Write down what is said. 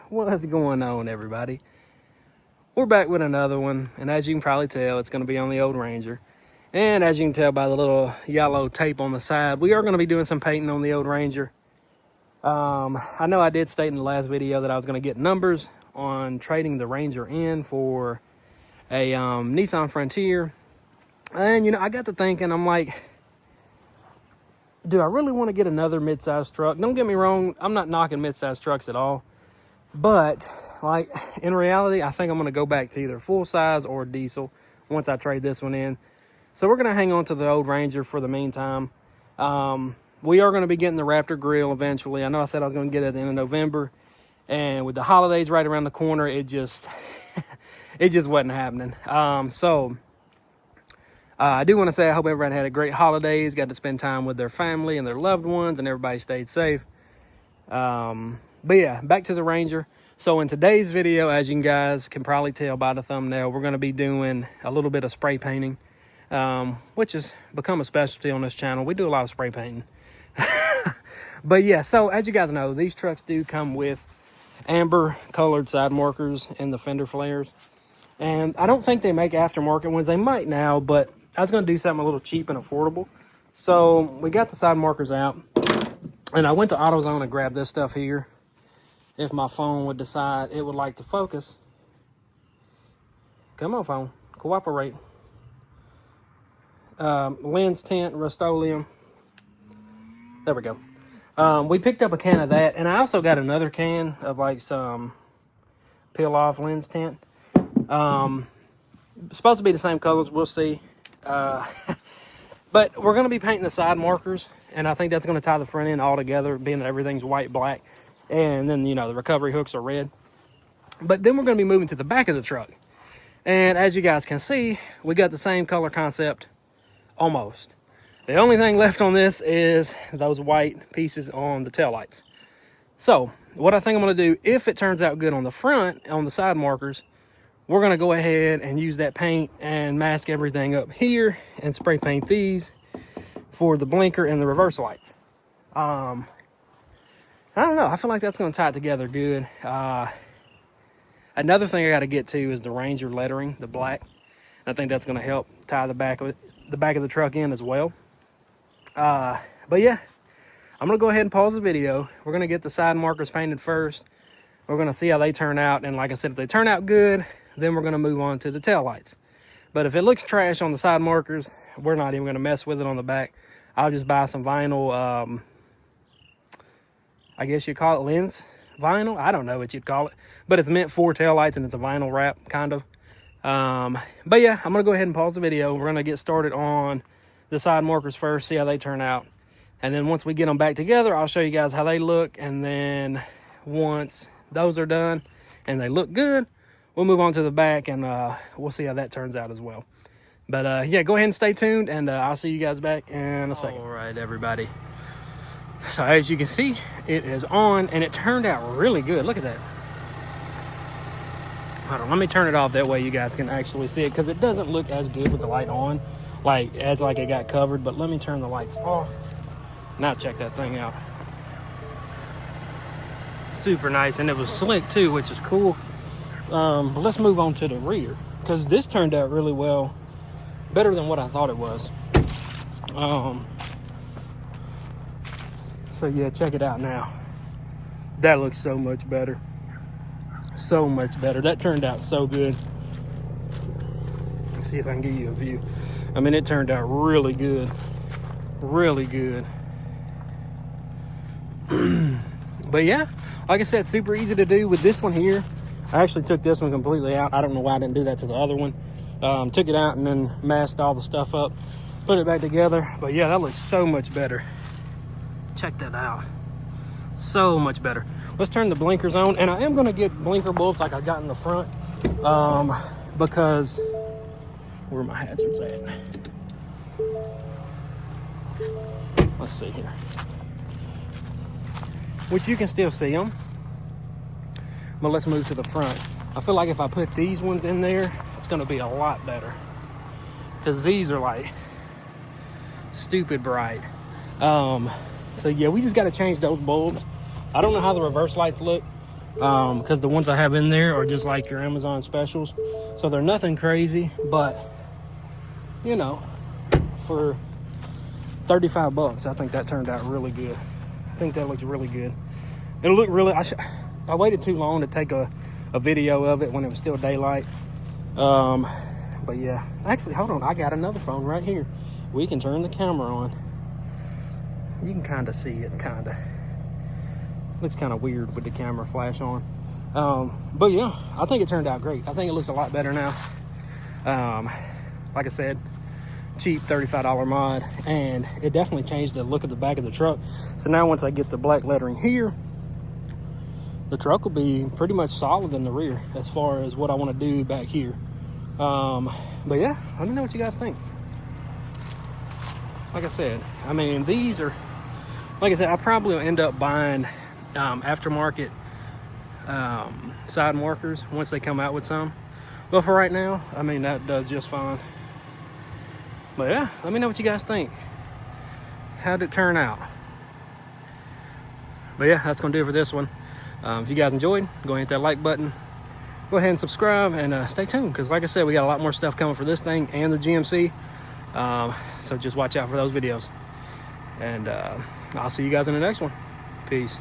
What's going on, everybody? We're back with another one, and as you can probably tell, it's going to be on the old Ranger. And as you can tell by the little yellow tape on the side, we are going to be doing some painting on the old Ranger. I know I did state in the last video that I was going to get numbers on trading the Ranger in for a Nissan Frontier. And, you know, I got to thinking, I'm like, do I really want to get another mid-size truck? Don't get me wrong, I'm not knocking mid-size trucks at all. But, like, in reality, I think I'm going to go back to either full-size or diesel once I trade this one in. So we're going to hang on to the old Ranger for the meantime. We are going to be getting the Raptor grill eventually. I know I said I was going to get it at the end of November. And with the holidays right around the corner, it just it just wasn't happening. I do want to say I hope everybody had a great holidays, got to spend time with their family and their loved ones, and everybody stayed safe. But yeah, back to the Ranger. So in today's video, as you guys can probably tell by the thumbnail, we're going to be doing a little bit of spray painting, which has become a specialty on this channel. We do a lot of spray painting. But yeah, so as you guys know, these trucks do come with amber colored side markers and the fender flares. And I don't think they make aftermarket ones. They might now, but I was going to do something a little cheap and affordable. So we got the side markers out, and I went to AutoZone and grabbed this stuff here. If my phone would decide it would like to focus. Come on, phone. Cooperate. Lens tint, Rust-Oleum. There we go. We picked up a can of that, and I also got another can of like some peel-off lens tint. Supposed to be the same colors. We'll see. But we're going to be painting the side markers, and I think that's going to tie the front end all together, being that everything's white-black. And then, you know, the recovery hooks are red. But then we're going to be moving to the back of the truck. And as you guys can see, we got the same color concept, almost. The only thing left on this is those white pieces on the taillights. So, what I think I'm going to do, if it turns out good on the front, on the side markers, we're going to go ahead and use that paint and mask everything up here and spray paint these for the blinker and the reverse lights. I don't know. I feel like that's going to tie it together good. Another thing I got to get to is the Ranger lettering, the black. I think that's going to help tie the back of the truck in as well. But yeah, I'm going to go ahead and pause the video. We're going to get the side markers painted first. We're going to see how they turn out. And like I said, if they turn out good, then we're going to move on to the tail lights. But if it looks trash on the side markers, we're not even going to mess with it on the back. I'll just buy some vinyl, I guess you'd call it lens vinyl. I don't know what you'd call it, but it's meant for taillights and it's a vinyl wrap kind of. But yeah, I'm going to go ahead and pause the video. We're going to get started on the side markers first, see how they turn out. And then once we get them back together, I'll show you guys how they look. And then once those are done and they look good, we'll move on to the back and we'll see how that turns out as well. But yeah, go ahead and stay tuned, and I'll see you guys back in a second. All right, everybody. So as you can see, it is on, and it turned out really good. Look at that. Hold on, let me turn it off. That way you guys can actually see it, because it doesn't look as good with the light on, like it got covered. But let me turn the lights off. Now check that thing out. Super nice, and it was slick too, which is cool. But let's move on to the rear, because this turned out really well, better than what I thought it was. So yeah, check it out now. That looks so much better. So much better. That turned out so good. Let's see if I can give you a view. I mean, it turned out really good. Really good. But yeah, like I said, super easy to do with this one here. I actually took this one completely out. I don't know why I didn't do that to the other one. Took it out and then masked all the stuff up. Put it back together. But yeah, that looks so much better. Check that out. So much better. Let's turn the blinkers on, and I am going to get blinker bulbs like I got in the front, because where are my hazards at? Let's see here. Which you can still see them, but let's move to the front. I feel like if I put these ones in there, it's going to be a lot better, because these are like stupid bright. So yeah, we just got to change those bulbs. I don't know how the reverse lights look. because the ones I have in there are just like your Amazon specials. So they're nothing crazy, but you know, for 35 bucks, I think that turned out really good. I think that looks really good. It'll look really, I waited too long to take a video of it when it was still daylight. But yeah, actually, hold on, I got another phone right here. We can turn the camera on. You can kind of see it, kind of. Looks kind of weird with the camera flash on. But yeah, I think it turned out great. I think it looks a lot better now. Like I said, cheap $35 mod, and it definitely changed the look of the back of the truck. So now once I get the black lettering here, the truck will be pretty much solid in the rear as far as what I want to do back here. But yeah, let me know what you guys think. Like I said, I mean, these are, like I said, I probably will end up buying aftermarket side markers once they come out with some. But for right now, I mean, that does just fine. But yeah, let me know what you guys think. How did it turn out? But yeah, that's gonna do it for this one. If you guys enjoyed, go ahead and hit that like button. Go ahead and subscribe, and stay tuned, because like I said, we got a lot more stuff coming for this thing and the GMC. So just watch out for those videos. And I'll see you guys in the next one. Peace.